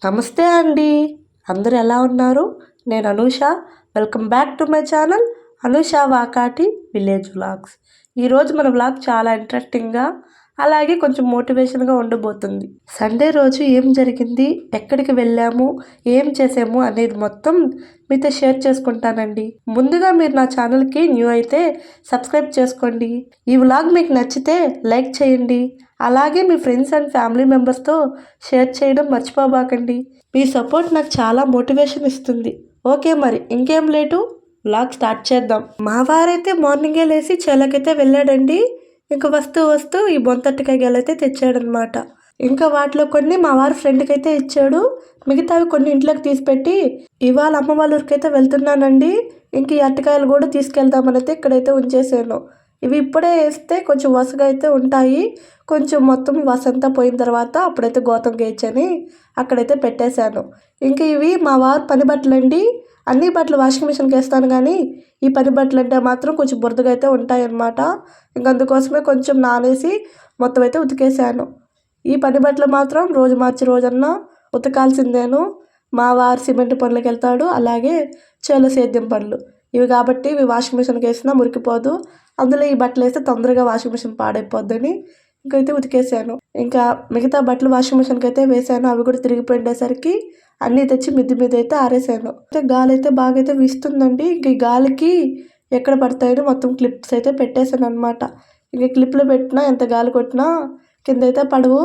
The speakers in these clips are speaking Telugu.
నమస్తే అండి. అందరూ ఎలా ఉన్నారు? నేను Anusha. Welcome back to my channel Anusha Vakati village vlogs. ఈరోజు మన వ్లాగ్ చాలా ఇంట్రెస్టింగ్గా అలాగే కొంచెం మోటివేషన్గా ఉండబోతుంది. సండే రోజు ఏం జరిగింది, ఎక్కడికి వెళ్ళాము, ఏం చేసాము అనేది మొత్తం మీతో షేర్ చేసుకుంటానండి. ముందుగా మీరు నా ఛానల్కి న్యూ అయితే సబ్స్క్రైబ్ చేసుకోండి. ఈ వ్లాగ్ మీకు నచ్చితే లైక్ చేయండి. అలాగే మీ ఫ్రెండ్స్ అండ్ ఫ్యామిలీ మెంబర్స్తో షేర్ చేయడం మర్చిపోబాకండి. మీ సపోర్ట్ నాకు చాలా మోటివేషన్ ఇస్తుంది. ఓకే, మరి ఇంకేం లేటు వ్లాగ్ స్టార్ట్ చేద్దాం. మా వారైతే మార్నింగే లేచి చేలకైతే వెళ్ళాడండి. ఇంకా వస్తూ ఈ బొంతటికాయ గెలైతే తెచ్చాడనమాట. ఇంకా వాటిలో కొన్ని మా వారి ఫ్రెండ్కి అయితే ఇచ్చాడు. మిగతావి కొన్ని ఇంట్లోకి తీసిపెట్టి ఇవాళ అమ్మ వాళ్ళ ఊరికైతే వెళ్తున్నానండి. ఇంక ఈ అరటికాయలు కూడా తీసుకెళ్దామని అయితే ఇక్కడైతే ఉంచేసాను. ఇవి ఇప్పుడే వేస్తే కొంచెం వసగా అయితే ఉంటాయి. కొంచెం మొత్తం వసంతా పోయిన తర్వాత అప్పుడైతే గోతం గేయచ్చని అక్కడైతే పెట్టేశాను. ఇంక ఇవి మా వారు పని బట్టలు అండి. అన్ని బట్టలు వాషింగ్ మిషన్కి వేస్తాను, కానీ ఈ పని బట్టలు అంటే మాత్రం కొంచెం బురదగా అయితే ఉంటాయన్నమాట. ఇంక అందుకోసమే కొంచెం నానేసి మొత్తం అయితే ఉతికేసాను. ఈ పని బట్టలు మాత్రం రోజు మార్చి రోజన్నా ఉతకాల్సిందేను. మా వారు సిమెంట్ పనులకు వెళ్తాడు, అలాగే చేలో సేద్యం పనులు ఇవి కాబట్టి ఇవి వాషింగ్ మిషన్కి వేసినా మురికిపోదు. అందులో ఈ బట్టలు వేస్తే తొందరగా వాషింగ్ మిషన్ పాడైపోద్దని ఇంకైతే ఉతికేసాను. ఇంకా మిగతా బట్టలు వాషింగ్ మిషన్కి అయితే వేసాను. అవి కూడా తిరిగిపోయేసరికి అన్నీ తెచ్చి మిద్ది మీద అయితే ఆరేసాను. అయితే గాలి అయితే బాగా అయితే వీస్తుందండి. ఇంక ఈ గాలికి ఎక్కడ పడతాయని మొత్తం క్లిప్స్ అయితే పెట్టేశాను అనమాట. ఇంక క్లిప్లు పెట్టినా ఎంత గాలి కొట్టినా కింద అయితే పడవు,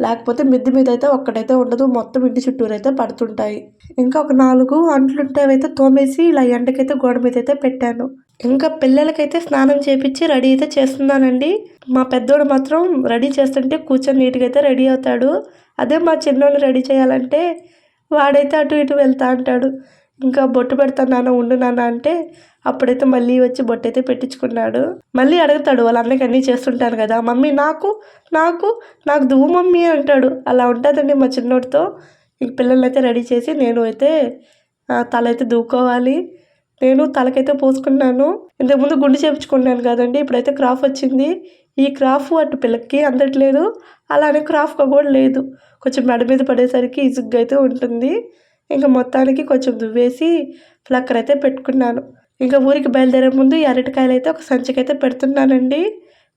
లేకపోతే మిద్ది మీద అయితే ఒక్కటైతే ఉండదు, మొత్తం ఇంటి చుట్టూరు అయితే పడుతుంటాయి. ఇంకా ఒక 4 అంట్లుంటేవైతే తోమేసి ఇలా ఎండకైతే గోడ మీద అయితే పెట్టాను. ఇంకా పిల్లలకైతే స్నానం చేపించి రెడీ అయితే చేస్తున్నానండి. మా పెద్దోడు మాత్రం రెడీ చేస్తుంటే కూర్చొని నీట్గా అయితే రెడీ అవుతాడు. అదే మా చిన్నోళ్ళు రెడీ చేయాలంటే వాడైతే అటు ఇటు వెళ్తా అంటాడు. ఇంకా బొట్టు పెడతాను నాన్న, ఉండు నాన్న అంటే అప్పుడైతే మళ్ళీ వచ్చి బొట్టు అయితే పెట్టించుకున్నాడు. మళ్ళీ అడుగుతాడు, వాళ్ళ అన్నకి అన్నీ చేస్తుంటాను కదా, మమ్మీ నాకు నాకు నాకు దువ్వు మమ్మీ అంటాడు. అలా ఉంటుందండి మా చిన్నోడితో. ఇంక పిల్లల్ని అయితే రెడీ చేసి నేను అయితే తల అయితే దువ్వుకోవాలి. నేను తలకైతే పోసుకున్నాను. ఇంతకుముందు గుండు చేయించుకున్నాను కదండి, ఇప్పుడైతే క్రాఫ్ వచ్చింది. ఈ క్రాఫ్ అటు పిల్లకి అందట్లేదు, అలానే క్రాఫ్గా కూడా లేదు. కొంచెం మెడ మీద పడేసరికి ఇసుగ్గా అయితే ఉంటుంది. ఇంకా మొత్తానికి కొంచెం దువ్వేసి ఫ్లక్కర్ అయితే పెట్టుకున్నాను. ఇంకా ఊరికి బయలుదేరే ముందు ఈ అరటికాయలు అయితే ఒక సంచికైతే పెడుతున్నానండి.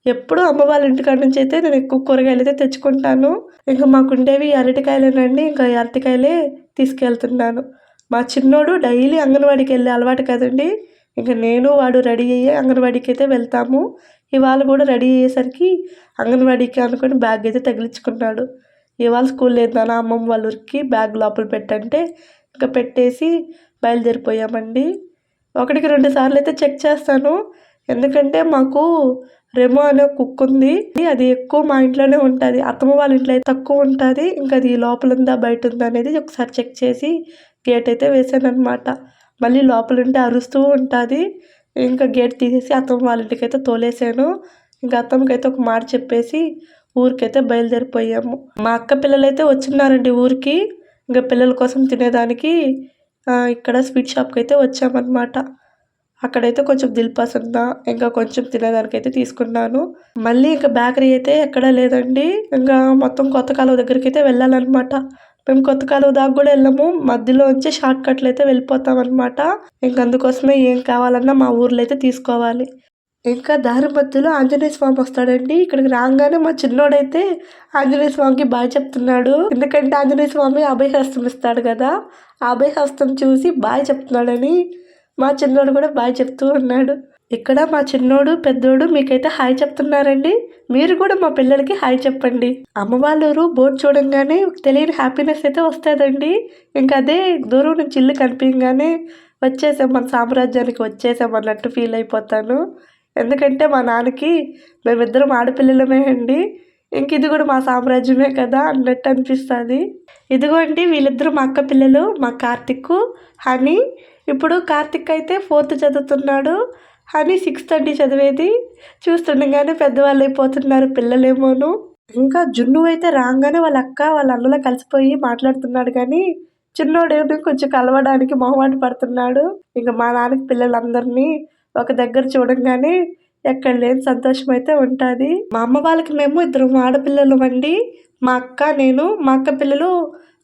ఎప్పుడు అమ్మ వాళ్ళ ఇంటికాడ నుంచి అయితే నేను ఎక్కువ కూరగాయలు అయితే తెచ్చుకుంటాను. ఇంకా మాకుండేవి అరటికాయలేనండి. ఇంకా ఈ అరటికాయలే తీసుకెళ్తున్నాను. మా చిన్నోడు డైలీ అంగన్వాడికి వెళ్ళే అలవాటు కదండి. ఇంకా నేను వాడు రెడీ అయ్యే అంగన్వాడికి అయితే వెళ్తాము. ఇవాళ కూడా రెడీ అయ్యేసరికి అంగన్వాడికి అనుకుని బ్యాగ్ అయితే తగిలించుకున్నాడు. ఇవాళ స్కూల్ లేదు నాన్న, అమ్మమ్మ వాళ్ళ ఊరికి బ్యాగ్ లోపల పెట్టంటే ఇంకా పెట్టేసి బయలుదేరిపోయామండి. 1-2 సార్లు అయితే చెక్ చేస్తాను, ఎందుకంటే మాకు రెమో అనే కుక్క ఉంది. అది ఎక్కువ మా ఇంట్లోనే ఉంటుంది. అత్తమ్మ వాళ్ళ ఇంట్లో అయితే తక్కువ ఉంటుంది. ఇంకా అది లోపల ఉందా బయట ఉందా అనేది ఒకసారి చెక్ చేసి గేట్ అయితే వేసాను అనమాట. మళ్ళీ లోపల ఉంటే అరుస్తూ ఉంటుంది. ఇంకా గేట్ తీసేసి అత్తమ్మ వాళ్ళ ఇంటికి అయితే తోలేసాను. ఇంకా అత్తమ్మకైతే ఒక మాట చెప్పేసి ఊరికైతే బయలుదేరిపోయాము. మా అక్క పిల్లలు అయితే వచ్చిన్నారండి ఊరికి. ఇంకా పిల్లల కోసం తినేదానికి ఇక్కడ స్వీట్ షాప్కి అయితే వచ్చామన్నమాట. అక్కడైతే కొంచెం దిల్పసంద ఇంకా కొంచెం తినేదానికైతే తీసుకున్నాను. మళ్ళీ ఇంకా బేకరీ అయితే ఎక్కడా లేదండి. ఇంకా మొత్తం కొత్త కాలువ దగ్గరికి అయితే వెళ్ళాలన్నమాట. మేము కొత్త కాలువ దాకా కూడా వెళ్ళాము, మధ్యలో వచ్చి షార్ట్ కట్లు అయితే వెళ్ళిపోతాం అనమాట. ఇంక అందుకోసమే ఏం కావాలన్నా మా ఊర్లో అయితే తీసుకోవాలి. ఇంకా దారి మధ్యలో ఆంజనేయ స్వామి వస్తాడండి. ఇక్కడికి రాగానే మా చిన్నోడైతే ఆంజనేయ స్వామికి బాయ్ చెప్తున్నాడు. ఎందుకంటే ఆంజనేయ స్వామి అభయహస్తం ఇస్తాడు కదా, ఆ అభయహస్తం చూసి బాయ్ చెప్తున్నాడని మా చిన్నోడు కూడా బాయ్ చెప్తూ ఉన్నాడు. ఇక్కడ మా చిన్నోడు పెద్దోడు మీకైతే హాయ్ చెప్తున్నారండి. మీరు కూడా మా పిల్లలకి హాయ్ చెప్పండి. అమ్మ వాళ్ళ ఊరు బోర్డు చూడంగానే తెలియని హ్యాపీనెస్ అయితే వస్తుందండి. ఇంకా అదే దూరం నుంచి ఇల్లు కనిపించగానే వచ్చేసాం, మన సామ్రాజ్యానికి వచ్చేసాం అన్నట్టు ఫీల్ అయిపోతాను. ఎందుకంటే మా నాన్నకి మేమిద్దరం ఆడపిల్లలమే అండి. ఇంక ఇది కూడా మా సామ్రాజ్యమే కదా అన్నట్టు అనిపిస్తుంది. ఇదిగోండి వీళ్ళిద్దరూ మా అక్క పిల్లలు, మా కార్తిక్, హనీ. ఇప్పుడు కార్తిక్ అయితే 4th చదువుతున్నాడు, హనీ 6th అండి చదివేది. చూస్తుండగానే పెద్దవాళ్ళు అయిపోతున్నారు పిల్లలేమోను. ఇంకా జున్ను అయితే రాగానే వాళ్ళ అక్క వాళ్ళ అన్నలో కలిసిపోయి మాట్లాడుతున్నాడు, కానీ చిన్నోడేమో కొంచెం కలవడానికి మొహమాట పడుతున్నాడు. ఇంకా మా నాన్నకి పిల్లలందరినీ ఒక దగ్గర చూడంగానే ఎక్కడ లేని సంతోషం అయితే ఉంటుంది. మా అమ్మ వాళ్ళకి మేము 2 ఆడపిల్లలు అండి. మా అక్క నేను. మా అక్క పిల్లలు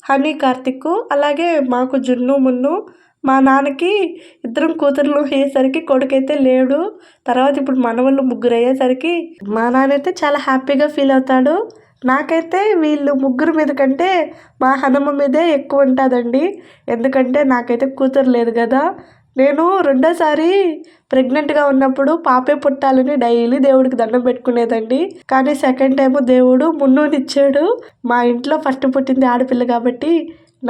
హనీ, కార్తిక్, అలాగే మాకు జున్ను, మున్ను. మా నాన్నకి ఇద్దరం కూతుర్లు అయ్యేసరికి కొడుకైతే లేడు. తర్వాత ఇప్పుడు మనవళ్ళు ముగ్గురు అయ్యేసరికి మా నాన్న అయితే చాలా హ్యాపీగా ఫీల్ అవుతాడు. నాకైతే వీళ్ళు ముగ్గురు మీద కంటే మా హనమ్మ మీదే ఎక్కువ ఉంటుందండి. ఎందుకంటే నాకైతే కూతురు లేదు కదా. నేను రెండోసారి ప్రెగ్నెంట్గా ఉన్నప్పుడు పాపే పుట్టాలని డైలీ దేవుడికి దండం పెట్టుకునేదండి. కానీ సెకండ్ టైం దేవుడు మున్నునిచ్చాడు. మా ఇంట్లో ఫస్ట్ పుట్టింది ఆడపిల్ల కాబట్టి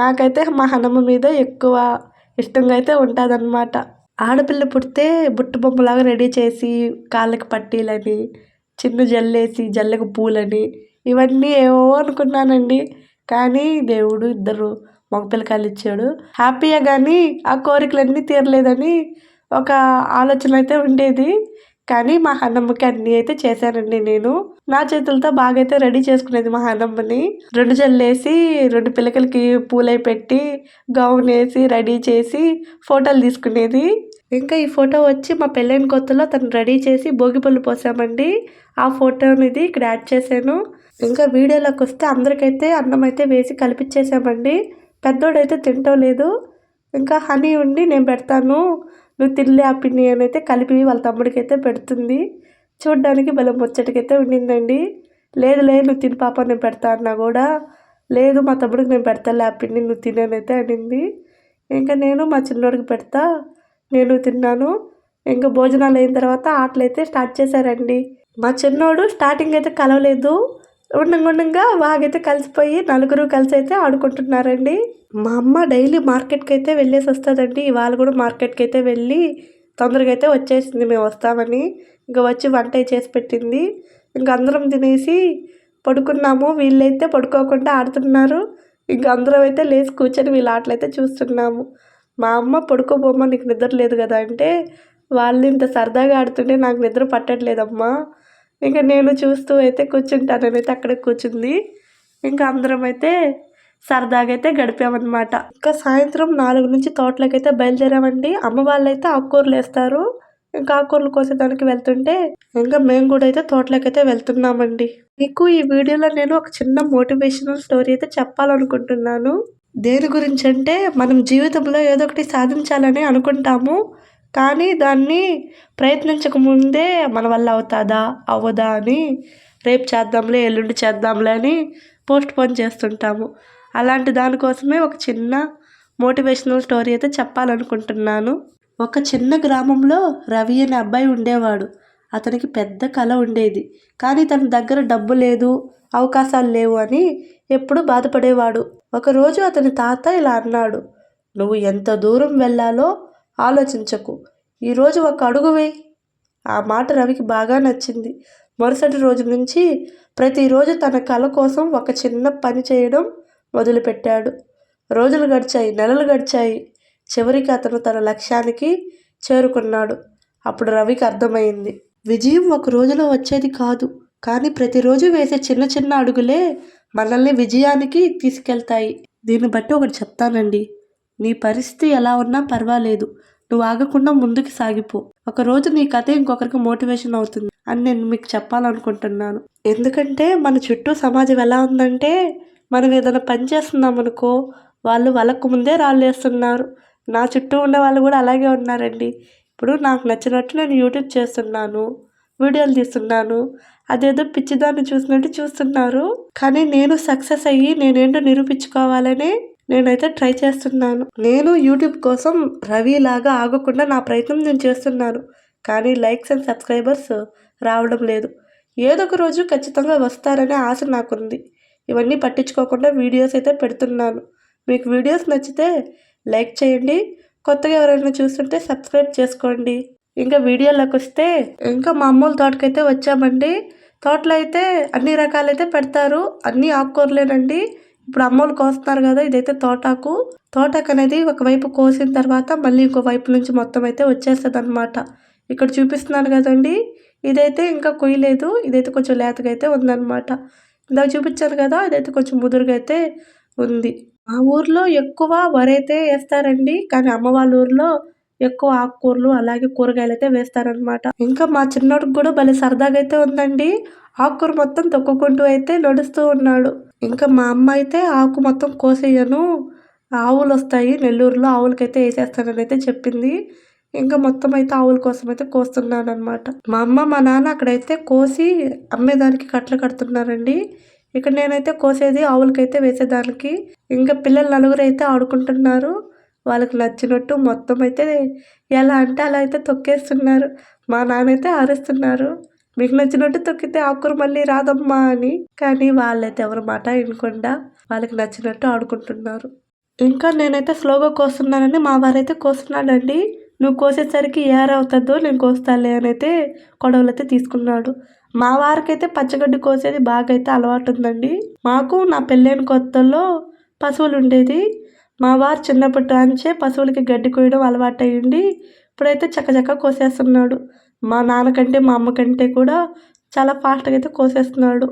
నాకైతే మా హనమ్మ మీద ఎక్కువ ఇష్టంగా అయితే ఉంటుందన్నమాట. ఆడపిల్ల పుడితే బుట్ట బొమ్మలాగా రెడీ చేసి కాళ్ళకి పట్టీలని, చిన్న జల్లేసి జల్లకు పూలని, ఇవన్నీ ఏవో అనుకున్నానండి. కానీ దేవుడు ఇద్దరు మగపిల్లకాయలు ఇచ్చాడు. హ్యాపీయే కానీ ఆ కోరికలన్నీ తీరలేదని ఒక ఆలోచన అయితే ఉండేది. కానీ మా అన్నమ్మకి అన్నీ అయితే చేశానండి నేను. నా చేతులతో బాగా అయితే రెడీ చేసుకునేది మా అన్నమ్మని. 2 జల్లేసి 2 పిల్లకలకి పూలై పెట్టి గౌన్ వేసి రెడీ చేసి ఫోటోలు తీసుకునేది. ఇంకా ఈ ఫోటో వచ్చి మా పెళ్ళైన కొత్తలో తను రెడీ చేసి భోగిపళ్ళు పోసామండి. ఆ ఫోటో అనేది ఇక్కడ యాడ్ చేశాను. ఇంకా వీడియోలోకి వస్తే అందరికైతే అన్నం అయితే వేసి కలిపిచ్చేసామండి. పెద్దోడైతే తింటం లేదు. ఇంకా హనీ ఉండి నేను పెడతాను, నువ్వు తినలే ఆ పిన్ని అని అయితే కలిపి వాళ్ళ తమ్ముడికి అయితే పెడుతుంది. చూడ్డానికి భలే ముచ్చటకైతే ఉండిందండి. లేదు నువ్వు తిని పాప నేను పెడతా అన్నా కూడా లేదు మా తమ్ముడికి నేను పెడతాలే ఆ పిన్ని నువ్వు తిననైతే అనింది. ఇంకా నేను మా చిన్నోడికి పెడతా, నేను తిన్నాను. ఇంకా భోజనాలు అయిన తర్వాత ఆటలు అయితే స్టార్ట్ చేశారండి. మా చిన్నోడు స్టార్టింగ్ అయితే కలవలేదు. ఉండంగా బాగైతే కలిసిపోయి నలుగురు కలిసి అయితే ఆడుకుంటున్నారండి. మా అమ్మ డైలీ మార్కెట్కి అయితే వెళ్ళేసి వస్తుందండి. ఇవాళ కూడా మార్కెట్కి అయితే వెళ్ళి తొందరగా అయితే వచ్చేసింది మేము వస్తామని. ఇంకా వచ్చి వంట చేసి పెట్టింది. ఇంకా అందరం తినేసి పడుకున్నాము. వీళ్ళైతే పడుకోకుండా ఆడుతున్నారు. ఇంకా అందరం అయితే లేచి కూర్చొని వీళ్ళ ఆటలు అయితే చూస్తున్నాము. మా అమ్మ పడుకోబోమ్మ నీకు నిద్ర లేదు కదా అంటే, వాళ్ళు ఇంత సరదాగా ఆడుతుంటే నాకు నిద్ర పట్టట్లేదమ్మా, ఇంకా నేను చూస్తూ అయితే కూర్చుంటానని అయితే అక్కడే కూర్చుంది. ఇంకా అందరం అయితే సరదాగా అయితే గడిపామన్నమాట. ఇంకా సాయంత్రం 4 నుంచి తోటలోకి అయితే బయలుదేరామండి. అమ్మ వాళ్ళైతే ఆకుకూరలు వేస్తారు. ఇంకా ఆకుకూరలు కోసేదానికి వెళ్తుంటే ఇంకా మేము కూడా అయితే తోటలోకి అయితే వెళ్తున్నామండి. మీకు ఈ వీడియోలో నేను ఒక చిన్న మోటివేషనల్ స్టోరీ అయితే చెప్పాలనుకుంటున్నాను. దేని గురించి అంటే, మనం జీవితంలో ఏదో ఒకటి సాధించాలని అనుకుంటాము. కానీ దాన్ని ప్రయత్నించకముందే మన వల్ల అవుతుందా అవ్వదా అని రేపు చేద్దాంలే ఎల్లుండి చేద్దాంలే అని పోస్ట్ పోన్ చేస్తుంటాము. అలాంటి దానికోసమే ఒక చిన్న మోటివేషనల్ స్టోరీ అయితే చెప్పాలనుకుంటున్నాను. ఒక చిన్న గ్రామంలో రవి అనే అబ్బాయి ఉండేవాడు. అతనికి పెద్ద కళ ఉండేది. కానీ తన దగ్గర డబ్బు లేదు, అవకాశాలు లేవు అని ఎప్పుడూ బాధపడేవాడు. ఒకరోజు అతని తాత ఇలా అన్నాడు, నువ్వు ఎంత దూరం వెళ్ళాలో ఆలోచించకు, ఈరోజు ఒక అడుగు వేయి. ఆ మాట రవికి బాగా నచ్చింది. మరుసటి రోజు నుంచి ప్రతిరోజు తన కళ కోసం ఒక చిన్న పని చేయడం మొదలుపెట్టాడు. రోజులు గడిచాయి, నెలలు గడిచాయి. చివరికి అతను తన లక్ష్యానికి చేరుకున్నాడు. అప్పుడు రవికి అర్థమైంది, విజయం ఒక రోజులో వచ్చేది కాదు, కానీ ప్రతిరోజు వేసే చిన్న చిన్న అడుగులే మనల్ని విజయానికి తీసుకెళ్తాయి. దీన్ని బట్టి ఒకటి చెప్తానండి, నీ పరిస్థితి ఎలా ఉన్నా పర్వాలేదు, నువ్వు ఆగకుండా ముందుకు సాగిపో. ఒకరోజు నీ కథ ఇంకొకరికి మోటివేషన్ అవుతుంది అని నేను మీకు చెప్పాలనుకుంటున్నాను. ఎందుకంటే మన చుట్టూ సమాజం ఎలా ఉందంటే, మనం ఏదైనా పని చేస్తున్నాం అనుకో, వాళ్ళు వాళ్ళకు ముందే రాళ్ళు వేస్తున్నారు. నా చుట్టూ ఉన్న వాళ్ళు కూడా అలాగే ఉన్నారండి. ఇప్పుడు నాకు నచ్చినట్టు నేను యూట్యూబ్ చేస్తున్నాను, వీడియోలు తీస్తున్నాను, అదేదో పిచ్చిదాన్ని చూసినట్టు చూస్తున్నారు. కానీ నేను సక్సెస్ అయ్యి నేనేంటో నిరూపించుకోవాలని నేనైతే ట్రై చేస్తున్నాను. నేను యూట్యూబ్ కోసం రవిలాగా ఆగకుండా నా ప్రయత్నం నేను చేస్తున్నాను. కానీ లైక్స్ అండ్ సబ్స్క్రైబర్స్ రావడం లేదు. ఏదో ఒక రోజు ఖచ్చితంగా వస్తారనే ఆశ నాకుంది. ఇవన్నీ పట్టించుకోకుండా వీడియోస్ అయితే పెడుతున్నాను. మీకు వీడియోస్ నచ్చితే లైక్ చేయండి, కొత్తగా ఎవరైనా చూస్తుంటే సబ్స్క్రైబ్ చేసుకోండి. ఇంకా వీడియోలోకి వస్తే, ఇంకా మా అమ్మోళ్ళ తోటకైతే వచ్చామండి. తోటలో అయితే అన్ని రకాలైతే పెడతారు, అన్నీ ఆకుకూరలేనండి. ఇప్పుడు అమ్మోళ్ళు కోస్తున్నారు కదా, ఇదైతే తోటాకు. తోటాకు అనేది ఒకవైపు కోసిన తర్వాత మళ్ళీ ఇంకో వైపు నుంచి మొత్తం అయితే వచ్చేస్తుంది అనమాట. ఇక్కడ చూపిస్తున్నాను కదండి, ఇదైతే ఇంకా కొయ్యలేదు, ఇదైతే కొంచెం లేతగా అయితే ఉందన్నమాట. ఇందాక చూపించాను కదా, ఇదైతే కొంచెం ముదురుగా అయితే ఉంది. మా ఊర్లో ఎక్కువ వరి అయితే వేస్తారండి, కానీ అమ్మ వాళ్ళ ఊర్లో ఎక్కువ ఆకుకూరలు అలాగే కూరగాయలు అయితే వేస్తారనమాట. ఇంకా మా చిన్నోడికి కూడా భలే సరదాగా అయితే ఉందండి. ఆకుకూర మొత్తం తొక్కుకుంటూ అయితే నడుస్తూ ఉన్నాడు. ఇంకా మా అమ్మ అయితే ఆకు మొత్తం కోసేయను, ఆవులొస్తాయి నెల్లూరులో ఆవులకైతే ఏసేస్తాననైతే చెప్పింది. ఇంకా మొత్తం అయితే ఆవుల కోసమైతే కోస్తున్నాననమాట. మా అమ్మ, మా నాన్న అక్కడైతే కోసి అమ్మేదానికి కట్టలు కడుతున్నారండి. ఇక్కడ నేనైతే కోసేది ఆవులకైతే వేసేదానికి. ఇంకా పిల్లలు నలుగురైతే ఆడుకుంటున్నారు. వాళ్ళకి నచ్చినట్టు మొత్తం అయితే ఎలా అంటే అలా అయితే తొక్కేస్తున్నారు. మా నాన్నైతే అరుస్తున్నారు, మీకు నచ్చినట్టు తొక్కితే ఆకుకూర మళ్ళీ రాదమ్మా అని. కానీ వాళ్ళైతే ఎవరి మాట వినకుండా వాళ్ళకి నచ్చినట్టు ఆడుకుంటున్నారు. ఇంకా నేనైతే స్లోగా కోస్తున్నానని మా వారైతే కోస్తున్నాడండి. నువ్వు కోసేసరికి ఏరవుతుందో నేను కోస్తాలే అని అయితే కొడవలైతే తీసుకున్నాడు. మా వారికైతే పచ్చగడ్డి కోసేది బాగా అయితే అలవాటు ఉందండి. మాకు నా పెళ్ళైన కొత్తలో పశువులు ఉండేది. మా వారు చిన్నప్పటి నుంచే పశువులకి గడ్డి కోయడం అలవాటు అయ్యింది. ఇప్పుడైతే చక్కచక్క కోసేస్తున్నాడు. మా నాన్నకంటే మా అమ్మ కంటే కూడా చాలా ఫాస్ట్గా అయితే కోసేస్తున్నాడు.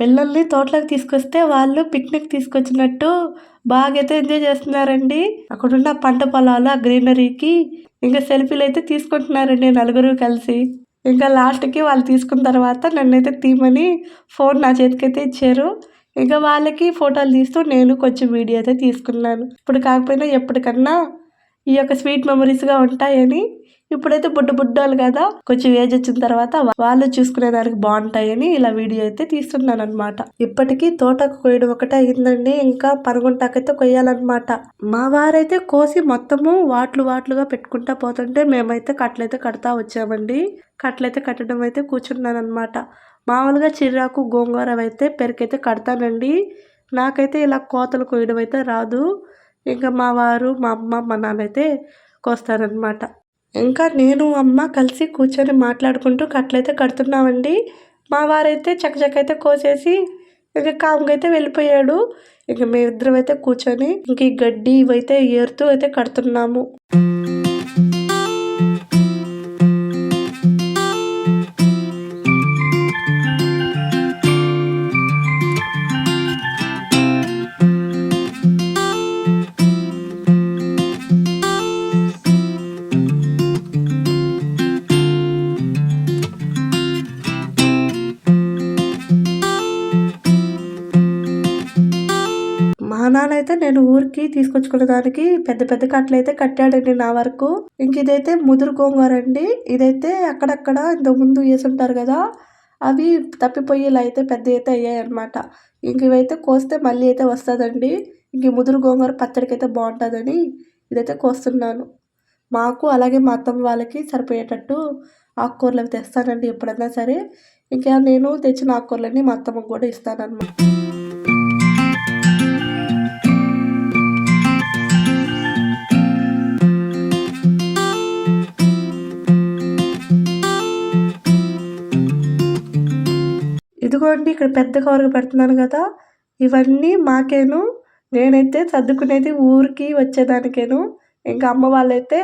పిల్లల్ని తోటలోకి తీసుకొస్తే వాళ్ళు పిక్నిక్ తీసుకొచ్చినట్టు బాగా అయితే ఎంజాయ్ చేస్తున్నారండి. అక్కడున్న పంట పొలాలు, ఆ గ్రీనరీకి ఇంకా సెల్ఫీలు అయితే తీసుకుంటున్నారండి నలుగురు కలిసి. ఇంకా లాస్ట్కి వాళ్ళు తీసుకున్న తర్వాత నన్నైతే తీయమని ఫోన్ నా చేతికైతే ఇచ్చారు. ఇంకా వాళ్ళకి ఫోటోలు తీస్తూ నేను కొంచెం వీడియో అయితే తీసుకున్నాను. ఇప్పుడు కాకపోయినా ఎప్పటికన్నా ఈ యొక్క స్వీట్ మెమరీస్గా ఉంటాయని. ఇప్పుడైతే బుడ్డోళ్ళు కదా, కొంచెం ఏజ్ వచ్చిన తర్వాత వాళ్ళు చూసుకునేదానికి బాగుంటాయని ఇలా వీడియో అయితే తీస్తున్నాను అనమాట. ఇప్పటికీ తోటకు కొయ్యడం ఒకటే అయిందండి, ఇంకా పనగుంటాకైతే కొయ్యాలన్నమాట. మా వారైతే కోసి మొత్తము వాట్లుగా పెట్టుకుంటా పోతుంటే మేమైతే కట్లయితే కడతా వచ్చామండి. కట్లయితే కట్టడం అయితే కూర్చున్నాను అనమాట. మామూలుగా చిరాకు గోంగూర అయితే పెరికైతే కడతానండి. నాకైతే ఇలా కోతలు కొయ్యడం అయితే రాదు. ఇంకా మా వారు, మా అమ్మ, మా నాన్న అయితే కోస్తారనమాట. ఇంకా నేను అమ్మ కలిసి కూర్చొని మాట్లాడుకుంటూ కట్లయితే కడుతున్నామండి. మా వారైతే చకచక అయితే కోసేసి ఇంకా కామ్గా అయితే వెళ్ళిపోయాడు. ఇంక మేమిద్దరం అయితే కూర్చొని ఇంక ఈ గడ్డి ఇవైతే ఏరుతూ అయితే కడుతున్నాము. మా నాన్న అయితే నేను ఊరికి తీసుకొచ్చుకునే దానికి పెద్ద పెద్ద కట్టలైతే కట్టాడండి నా వరకు. ఇంక ఇదైతే ముదురు గోంగూర అండి. ఇదైతే అక్కడక్కడ ఇంతకుముందు వేసుంటారు కదా, అవి తప్పిపోయి ఇలా అయితే పెద్ద అయితే అయ్యాయి అనమాట. ఇంక ఇవైతే కోస్తే మళ్ళీ అయితే వస్తుందండి. ఇంక ముదురు గోంగూర పచ్చడికి అయితే బాగుంటుందని ఇదైతే కోస్తున్నాను. మాకు అలాగే మా అత్తమ్మ వాళ్ళకి సరిపోయేటట్టు ఆకుకూరలు అవి తెస్తానండి ఎప్పుడన్నా సరే. ఇంకా నేను తెచ్చిన ఆకుకూరలన్నీ మా అత్తమ్మకు కూడా ఇస్తానన్నమాట. ఇదిగోండి ఇక్కడ పెద్ద కవర్గా పెడుతున్నాను కదా, ఇవన్నీ మాకేను. నేనైతే సర్దుకునేది ఊరికి వచ్చేదానికేను. ఇంకా అమ్మ వాళ్ళైతే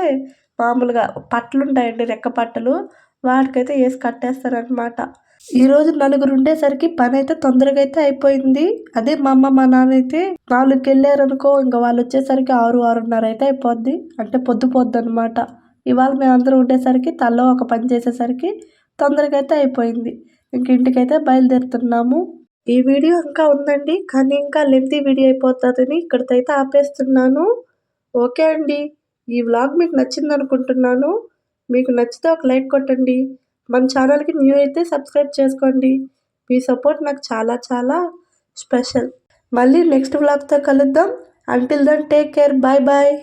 మామూలుగా పట్టలు ఉంటాయండి, రెక్క పట్టలు, వాటికైతే వేసి కట్టేస్తారనమాట. ఈరోజు నలుగురు ఉండేసరికి పని అయితే తొందరగా అయితే అయిపోయింది. అదే మా అమ్మ మా నాన్న అయితే 4కి వెళ్ళారనుకో, ఇంకా వాళ్ళు వచ్చేసరికి 6, 6:30 అయితే అయిపోద్ది. అంటే పొద్దు అనమాట. ఇవాళ మేమందరం ఉండేసరికి తల్లో ఒక పని చేసేసరికి తొందరగా అయితే అయిపోయింది. ఇంక ఇంటికైతే బయలుదేరుతున్నాము. ఈ వీడియో ఇంకా ఉందండి, కానీ ఇంకా లెంతీ వీడియో అయిపోతుందని ఇక్కడితో అయితే ఆపేస్తున్నాను. ఓకే అండి, ఈ వ్లాగ్ మీకు నచ్చింది అనుకుంటున్నాను. మీకు నచ్చితే ఒక లైక్ కొట్టండి. మన ఛానల్కి న్యూ అయితే సబ్స్క్రైబ్ చేసుకోండి. మీ సపోర్ట్ నాకు చాలా చాలా స్పెషల్. మళ్ళీ నెక్స్ట్ వ్లాగ్తో కలుద్దాం. Until then take care. Bye bye.